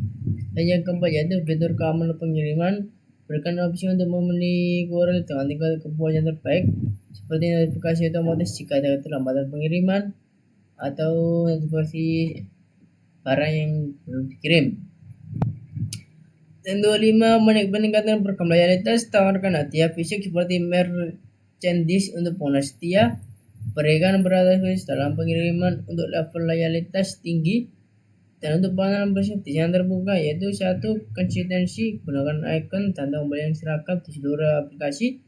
[SPEAKER 1] Dan yang keempat yaitu fitur keamanan pengiriman, berikan opsi untuk memenuhi kurir dengan tingkat kepuasan terbaik seperti notifikasi otomatis jika ada keterlambatan pengiriman atau notifikasi barang yang belum dikirim. Dan 25, meningkatkan program loyalitas, tawarkan hadiah fisik seperti merchandise untuk pengguna setia. berikan prioritas dalam pengiriman untuk level loyalitas tinggi dan untuk pengenalan prinsip desain terbuka, yaitu satu, konsistensi, gunakan icon dan tombol yang seragam di seluruh aplikasi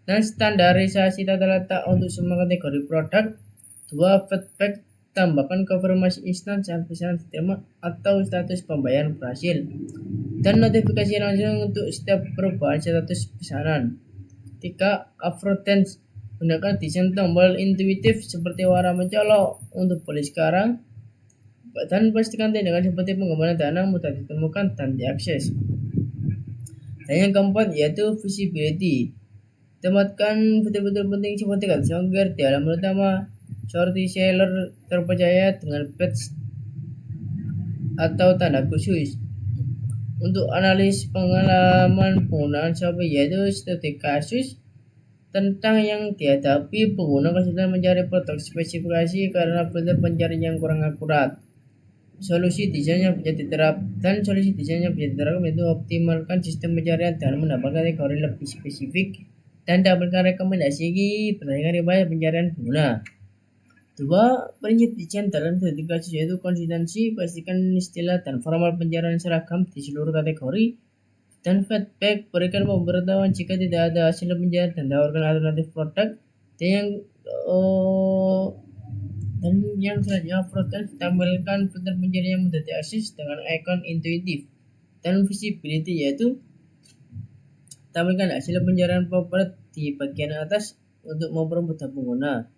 [SPEAKER 1] dan standarisasi tata letak untuk semua kategori produk. Dua, feedback, tambahkan konfirmasi instan saat pesanan diterima atau status pembayaran berhasil dan notifikasi langsung untuk setiap perubahan status pesanan. Tiga, aftertense, gunakan desain tombol intuitif seperti warna mencolok untuk beli sekarang dan pastikan tindakan seperti pengembalian dana mudah ditemukan dan diakses. Dan yang keempat yaitu visibility, tempatkan betul-betul penting seperti kata songger di halaman utama, shorty seller terpercaya dengan badge atau tanda khusus. Untuk analis pengalaman penggunaan Shopee, yaitu studi kasus tentang yang dihadapi pengguna kesulitan mencari produk spesifikasi karena filter pencarian yang kurang akurat. Solusi desain yang bisa diterapkan yaitu optimalkan sistem pencarian dan mendapatkan kategori lebih spesifik dan dapatkan rekomendasi berdasarkan riwayat pencarian pengguna. Dua, prinsip desain dalam studi kasus yaitu konsistensi, pastikan istilah dan formal pencarian seragam di seluruh kategori, dan feedback, berikan pemberitahuan jika tidak ada hasil pencarian dan tawarkan alternatif produk. Dan yang selanjutnya, proses tampilkan filter pencarian yang mudah diakses dengan icon intuitif dan visibility, yaitu tampilkan hasil pencarian favorit di bagian atas untuk mempermudah pengguna.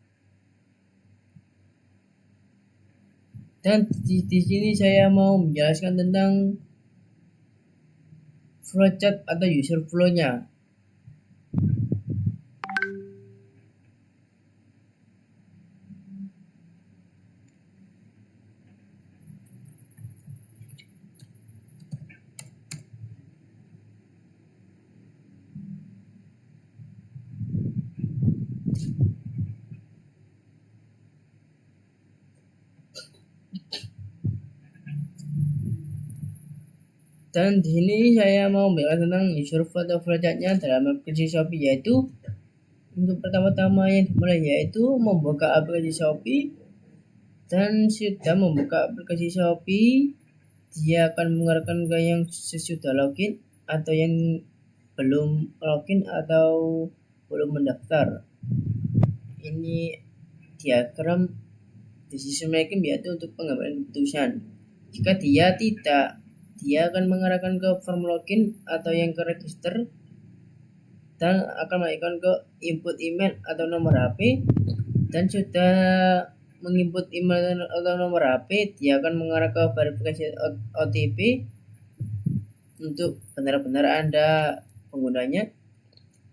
[SPEAKER 1] Dan di sini saya mau menjelaskan tentang flowchart atau user flow-nya. Dan di sini saya mau menjelaskan tentang user flow atau flowchart-nya dalam aplikasi Shopee, yaitu untuk pertama-tama yang dimulai yaitu membuka aplikasi Shopee. Dan sudah membuka aplikasi Shopee, dia akan mengarahkan ke yang sesudah login atau yang belum login atau belum mendaftar. Ini diagram decision making yaitu untuk pengambilan keputusan. Jika dia tidak, dia akan mengarahkan ke form login atau yang ke register dan akan mengarahkan ke input email atau nomor HP, dan sudah menginput email atau nomor HP, dia akan mengarah ke verifikasi OTP untuk benar-benar Anda penggunanya.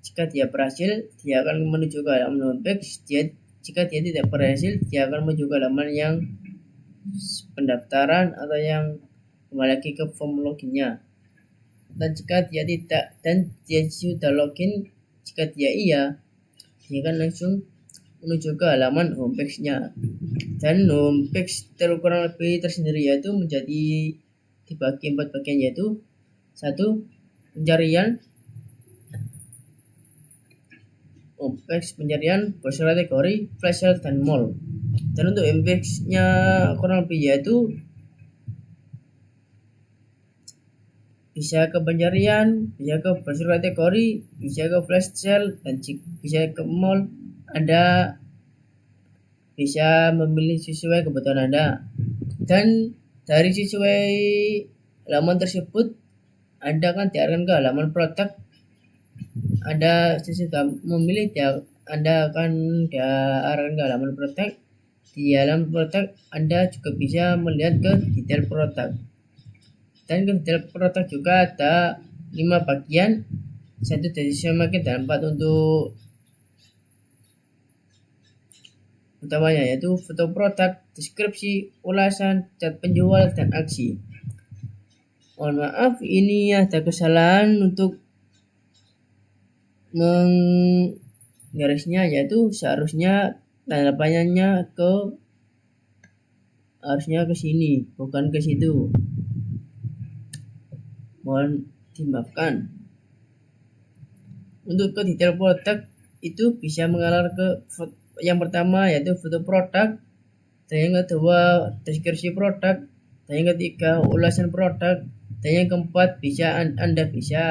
[SPEAKER 1] Jika dia berhasil, dia akan menuju ke halaman homepage. Jika dia tidak berhasil, dia akan menuju ke halaman yang pendaftaran atau yang kembali lagi ke form loginnya. Dan jika dia tidak dan dia sudah login, jika dia iya, dia akan langsung menuju ke halaman homepage-nya. Dan homepage kurang lebih tersendiri yaitu menjadi dibagi 4 bagian, yaitu 1. Pencarian, homepage pencarian, browser kategori, flash sale, dan mall. Dan untuk homepage-nya kurang lebih yaitu bisa ke pencarian, bisa ke browser kategori, bisa ke flash sale, dan bisa ke mall. Anda bisa memilih sesuai kebutuhan Anda. Dan dari sesuai halaman tersebut, Anda akan diarahkan ke halaman produk. Anda sesudah memilih, Anda akan diarahkan ke halaman produk. Di halaman produk, Anda juga bisa melihat ke detail produk. Dan ke detail produk juga ada 5 bagian, 1 decision making dan 4 untuk utamanya, yaitu foto produk, deskripsi, ulasan, cat penjual, dan aksi. Mohon maaf, ini ada kesalahan untuk menggarisnya, yaitu seharusnya tanda panjangnya harusnya ke sini, bukan ke situ. Mohon dimaafkan. Untuk ke detail produk itu bisa mengalir ke yang pertama yaitu foto produk, dan yang kedua deskripsi produk, dan yang ketiga ulasan produk, dan yang keempat Anda bisa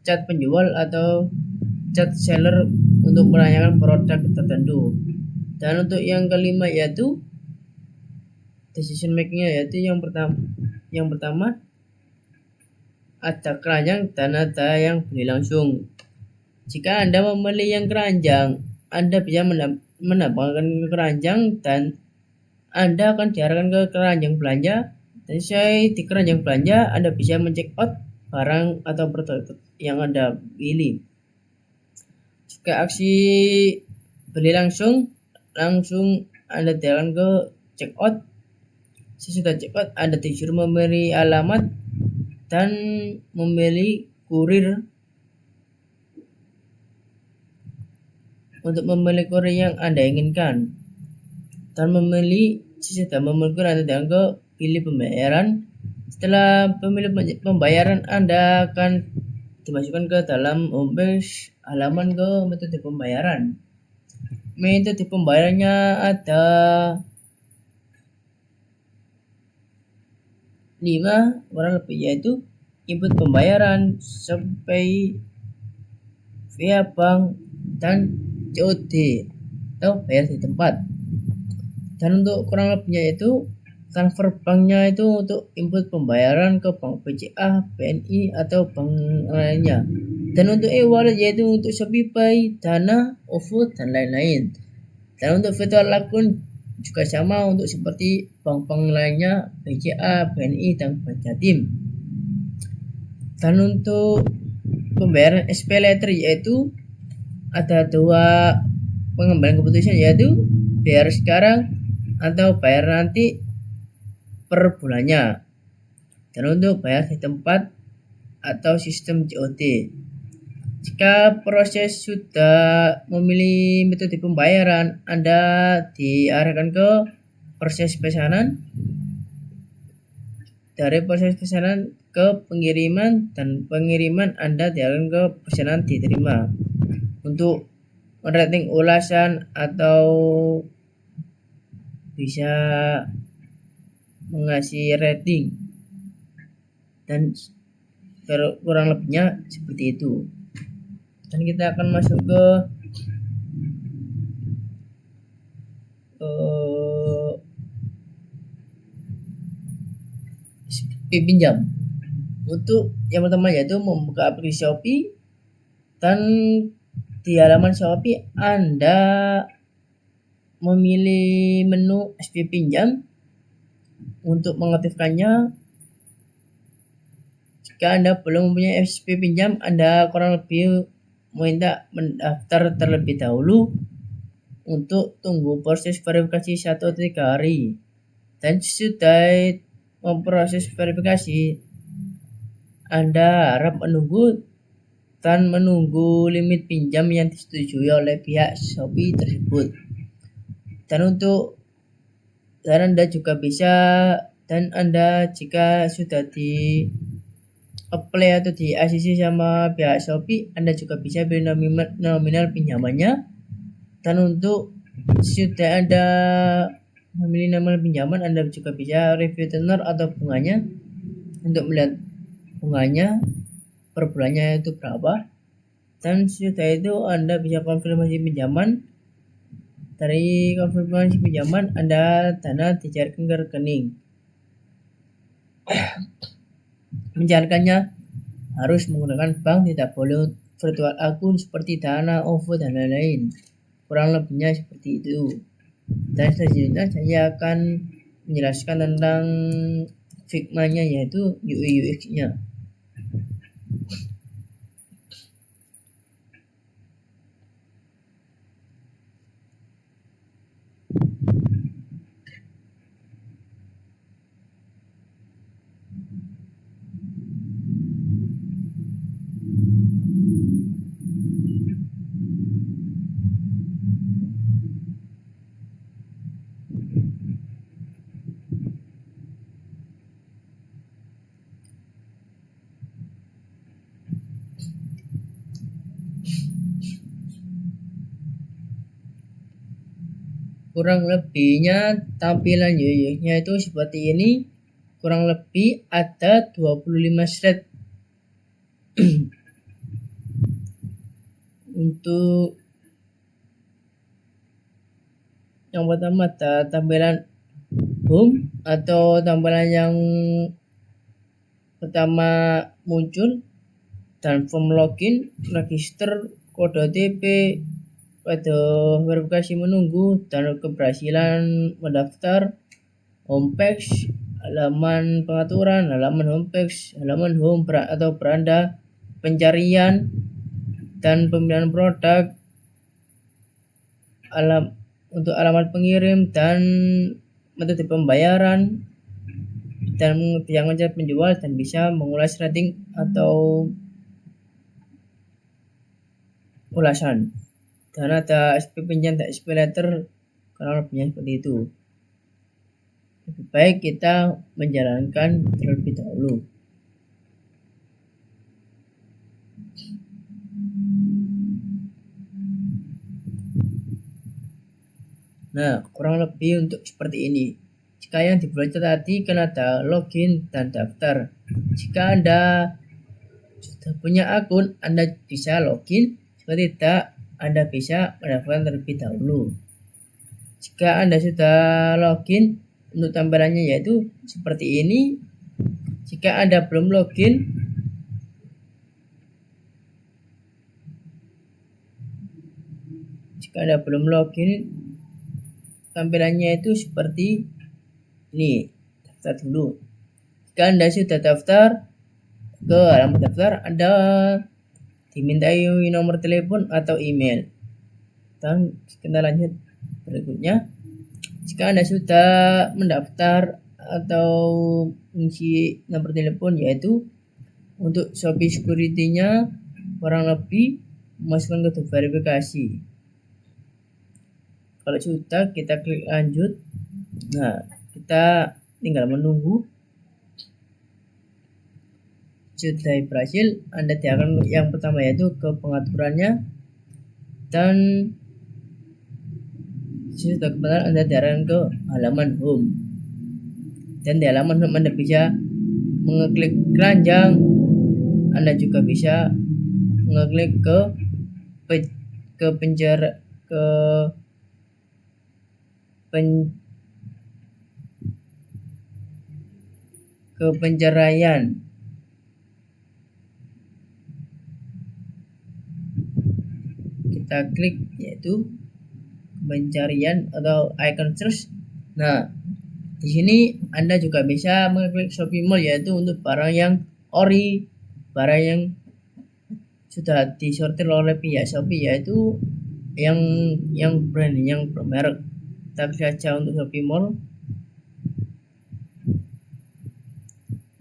[SPEAKER 1] chat penjual atau chat seller untuk menanyakan produk tertentu. Dan untuk yang kelima yaitu decision makingnya, yaitu yang pertama ada keranjang dan ada yang beli langsung. Jika Anda membeli yang keranjang, Anda bisa menambahkan ke keranjang dan Anda akan diarahkan ke keranjang belanja. Dan sesuai di keranjang belanja, Anda bisa men-check out barang atau produk yang Anda pilih. Jika aksi beli langsung Anda diarahkan ke check out. Sesudah check out, Anda disuruh memberi alamat dan memilih kurir untuk memilih kurir yang Anda inginkan, dan sesudah memilih kurir Anda dan ke pilih pembayaran. Setelah pemilih pembayaran, Anda akan dimasukkan ke dalam homepage halaman ke metode pembayaran. Metode pembayarannya ada 5 kurang lebih, yaitu input pembayaran, Shopee, via bank, dan COD atau bayar di tempat. Dan untuk kurang lebihnya itu transfer banknya itu untuk input pembayaran ke bank BCA, BNI atau bank lainnya. Dan untuk e-wallet yaitu untuk Shopee, Dana, OVO, dan lain-lain. Dan untuk virtual akun juga sama untuk seperti bank-bank lainnya, BCA, BNI, dan Bank Jatim. Dan untuk pembayaran SPay Later yaitu ada 2 pengembalian keputusan, yaitu bayar sekarang atau bayar nanti per bulannya. Dan untuk bayar di tempat atau sistem COD. Jika proses sudah memilih metode pembayaran, Anda diarahkan ke proses pesanan. Dari proses pesanan ke pengiriman, dan pengiriman Anda diarahkan ke pesanan diterima. Untuk merating ulasan atau bisa mengasih rating, dan kurang lebihnya seperti itu. Dan kita akan masuk ke pinjam. Untuk yang pertama yaitu membuka aplikasi Shopee, dan di halaman Shopee Anda memilih menu SP pinjam. Untuk mengaktifkannya, jika Anda belum mempunyai SP pinjam, Anda kurang lebih meminta mendaftar terlebih dahulu untuk tunggu proses verifikasi 1 atau 3 hari. Dan sudah memproses verifikasi, Anda harap menunggu limit pinjam yang disetujui oleh pihak Shopee tersebut. Dan Anda juga bisa, dan Anda jika sudah di apply atau di ACC sama pihak Shopee, Anda juga bisa beli nominal pinjamannya. Dan untuk sudah Anda memilih nominal pinjaman, Anda juga bisa review tenor atau bunganya untuk melihat bunganya per bulannya itu berapa. Dan sudah itu Anda bisa konfirmasi pinjaman. Dari konfirmasi pinjaman, Anda dana dicairkan ke rekening. Mencairkannya harus menggunakan bank, tidak boleh virtual akun seperti Dana, OVO, dan lain-lain. Kurang lebihnya seperti itu. Dan selanjutnya saya akan menjelaskan tentang Figma-nya, yaitu UI UX-nya. kurang lebihnya tampilan UI-nya itu seperti ini. Kurang lebih ada 25 slide. Untuk yang pertama ada tampilan home atau tampilan yang pertama muncul, dan form login, register, kode OTP, kode verifikasi menunggu, dan keberhasilan mendaftar, homepage, halaman pengaturan, halaman homepage, halaman home atau beranda, pencarian dan pemilihan produk, untuk alamat pengirim dan metode pembayaran, dan yang menjadi penjual, dan bisa mengulas rating atau ulasan, dan ada SP pinjam dan SP letter, kurang lebihnya seperti itu. Lebih baik kita menjalankan terlebih dahulu. Nah, kurang lebih untuk seperti ini. Jika yang dibaca tadi kan ada login dan daftar. Jika Anda sudah punya akun, Anda bisa login. Jika tidak, Anda bisa mendaftarkan terlebih dahulu. Jika Anda sudah login, untuk tampilannya yaitu seperti ini. Jika Anda belum login, tampilannya itu seperti ini. Daftar dulu. Jika Anda sudah daftar, ke halaman daftar Anda dimintai nomor telepon atau email. Dan kita lanjut berikutnya. Jika Anda sudah mendaftar atau mengisi nomor telepon, yaitu untuk Shopee Security-nya kurang lebih memasukkan kode verifikasi. Kalau sudah, kita klik lanjut. Nah, kita tinggal menunggu. Sudah berhasil, Anda diarahkan yang pertama yaitu ke pengaturannya, dan sudah kebetulan Anda diarahkan ke halaman home. Dan di halaman home Anda bisa mengeklik keranjang. Anda juga bisa mengeklik ke pencarian. Kita klik yaitu pencarian atau icon search. Nah, di sini Anda juga bisa mengklik Shopee Mall, yaitu untuk barang yang ori, barang yang sudah disortir oleh pihak Shopee, yaitu yang brand, yang bermerek. Kita klik saja untuk Shopee Mall.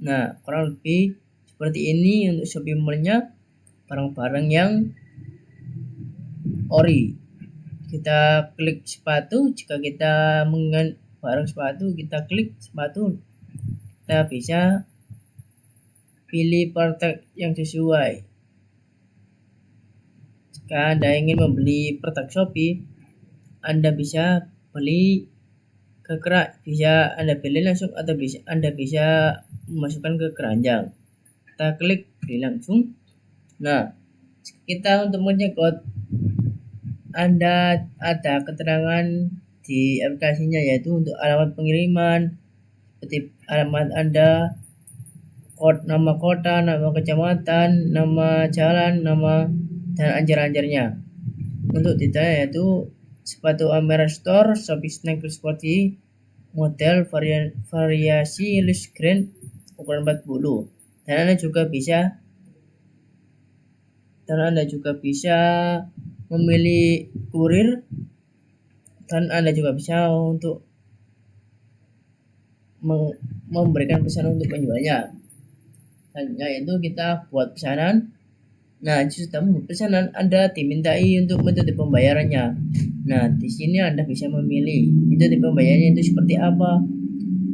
[SPEAKER 1] Nah, kurang lebih seperti ini untuk Shopee Mall-nya, barang-barang yang ori. Kita klik sepatu. Jika kita mengingat barang sepatu, kita klik sepatu. Kita bisa pilih produk yang sesuai. Jika Anda ingin membeli produk Shopee, Anda bisa beli bisa Anda pilih langsung, atau Anda bisa memasukkan ke keranjang. Kita klik beli langsung. Nah, kita untuk mencekot, Anda ada keterangan di aplikasinya, yaitu untuk alamat pengiriman, seperti alamat Anda, nama kota, nama kecamatan, nama jalan, nama dan anjar-anjarnya. Untuk detail yaitu sepatu Amera Store, Shopee Snack Sporty, model variasi loose grain ukuran 40. Dan Anda juga bisa memilih kurir, dan Anda juga bisa untuk memberikan pesanan untuk penjualnya. Selanjutnya yaitu kita buat pesanan. Nah, sudah membuat pesanan, Anda dimintai untuk metode pembayarannya. Nah, di sini Anda bisa memilih metode pembayarannya itu seperti apa: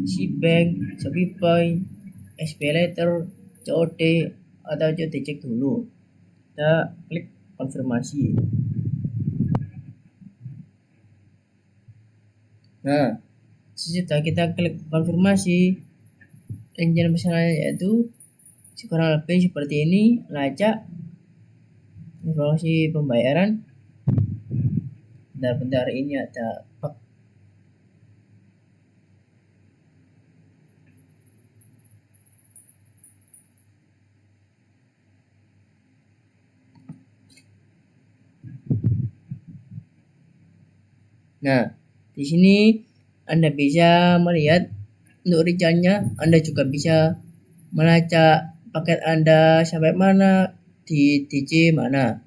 [SPEAKER 1] Cbank, ShopeePay, SP Letter, COD, atau COD cek dulu. Kita klik konfirmasi. Nah, setelah kita klik konfirmasi rincian pesanannya, yaitu kurang lebih seperti ini. Lacak informasi pembayaran. Bentar-bentar, ini ada bug. Nah, di sini Anda bisa melihat untuk rinciannya. Anda juga bisa melacak paket Anda sampai mana, di DC mana.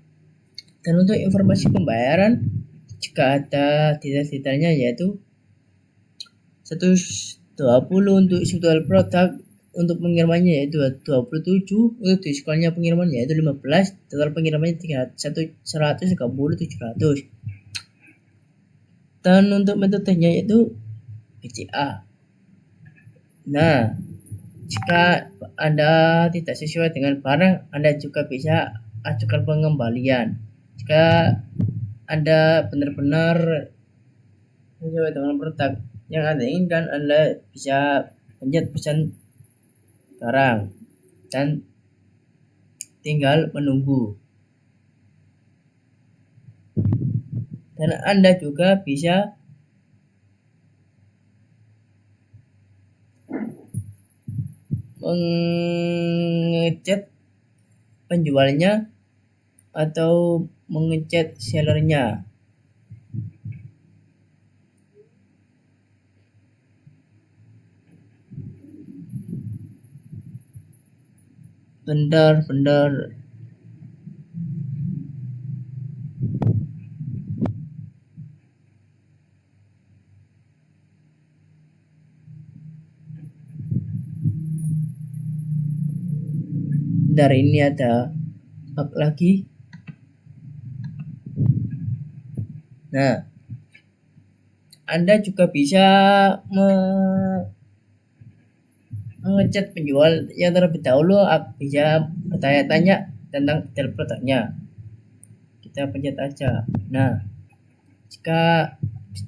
[SPEAKER 1] Dan untuk informasi pembayaran, jika ada detail-detailnya, yaitu 120 untuk subtotal produk, untuk pengirimannya yaitu 27, untuk diskonnya pengiriman yaitu 15, total pengirimannya 130 700. Dan untuk metodenya yaitu BCA. Nah, jika Anda tidak sesuai dengan barang, Anda juga bisa ajukan pengembalian. Jika Anda benar-benar sesuai dengan produk yang Anda inginkan, Anda bisa pencet pesan barang dan tinggal menunggu. Dan Anda juga bisa mengechat penjualnya atau mengechat sellernya. Bentar. Bentar, ini ada bug lagi. Nah, Anda juga bisa mengechat penjual yang terlebih dahulu, bisa bertanya-tanya tentang detail produknya. Kita pencet aja. Nah, jika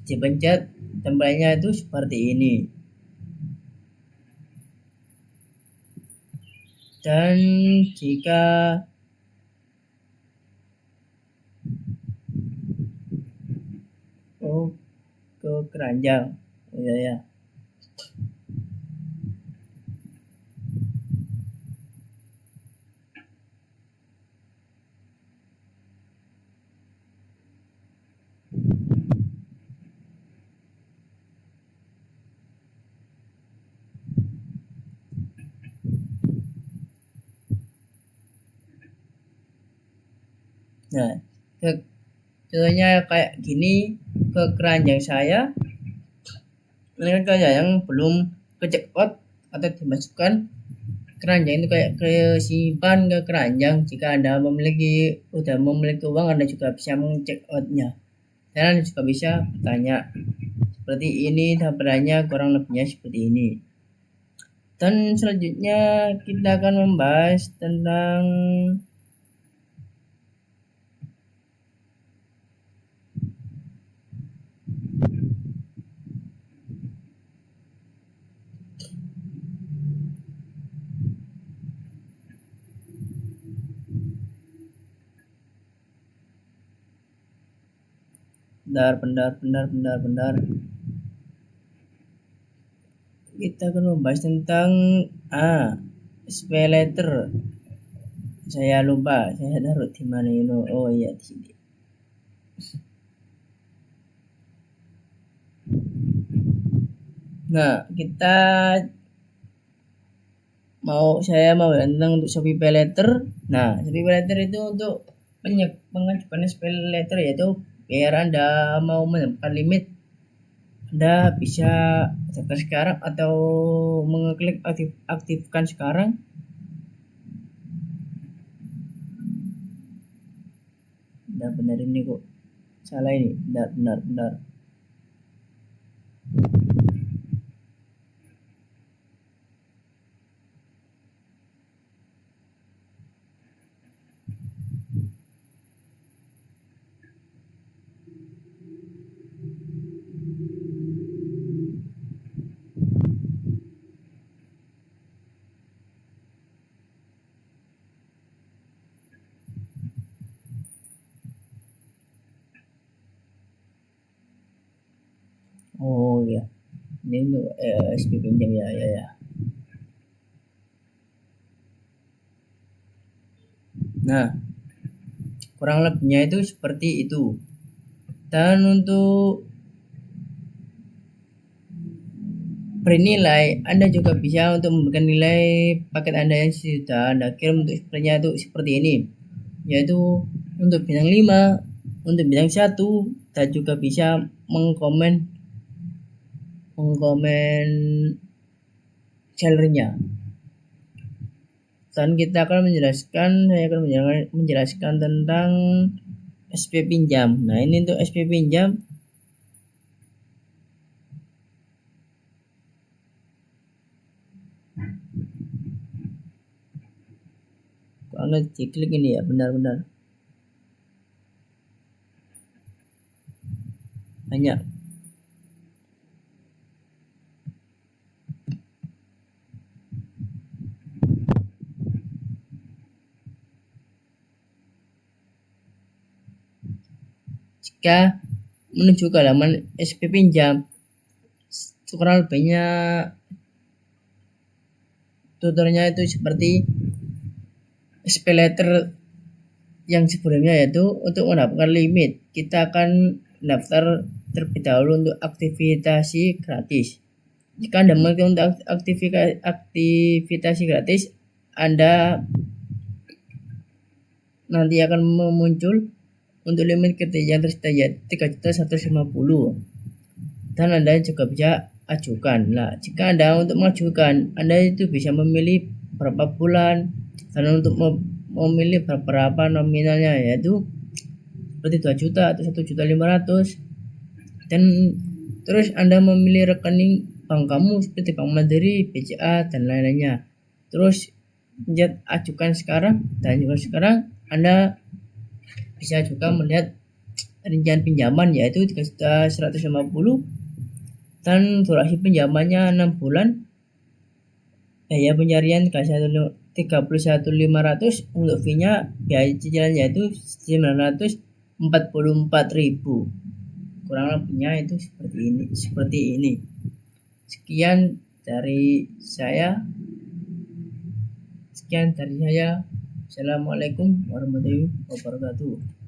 [SPEAKER 1] dipencet tempelnya itu seperti ini. Dan jika ke keranjang, ya. Nah, contohnya kayak gini, ke keranjang saya. Ini kan keranjang yang belum ke check out atau dimasukkan keranjang itu kayak simpan ke keranjang. Jika Anda udah memiliki uang, Anda juga bisa mengecek outnya. Dan Anda juga bisa bertanya seperti ini, tampilannya kurang lebihnya seperti ini. Dan selanjutnya kita akan membahas tentang bentar. Kita akan membahas tentang spell letter. Saya lupa, saya taruh di mana ini. Oh iya, di sini. Nah, saya mau tentang untuk Shopee Pay Letter. Nah, Shopee Pay Letter itu untuk pengajuan spell letter, yaitu biar Anda mau menambahkan limit, Anda bisa daftar sekarang atau mengeklik aktifkan sekarang. Benar ini kok salah ini. Benar. ya. Ini untuk SP pinjam ya. Nah, kurang lebihnya itu seperti itu. Dan untuk bernilai, Anda juga bisa untuk memberikan nilai paket Anda yang sudah Anda kirim untuk sepertinya itu seperti ini, yaitu untuk bintang 5, untuk bintang 1, dan juga bisa mengkomen salary-nya. Dan saya akan menjelaskan tentang SP pinjam. Nah, ini untuk SP pinjam. Anda diklik ini ya, benar-benar banyak. Jika menuju ke halaman SP pinjam, kurang lebihnya tutornya itu seperti SP letter yang sebelumnya, yaitu untuk mendapatkan limit kita akan daftar terlebih dahulu untuk aktivitas gratis. Jika Anda memiliki untuk aktivitas gratis, Anda nanti akan muncul untuk limit kriteria yang tersedia 3.150.000, dan Anda juga bisa ajukan. Nah, jika Anda untuk mengajukan, Anda itu bisa memilih berapa bulan dan untuk memilih berapa nominalnya, yaitu seperti 2 juta atau 1.500.000, dan terus Anda memilih rekening bank kamu seperti Bank Mandiri, BCA, dan lain-lainnya. Terus ajukan sekarang, dan juga sekarang Anda bisa juga melihat rincian pinjaman, yaitu 3.150.000, dan durasi pinjamannya 6 bulan, biaya pencarian 31.500, untuk fee-nya biaya cicilan yaitu 944.000. kurang lebihnya itu seperti ini. Sekian dari saya. Assalamualaikum warahmatullahi wabarakatuh.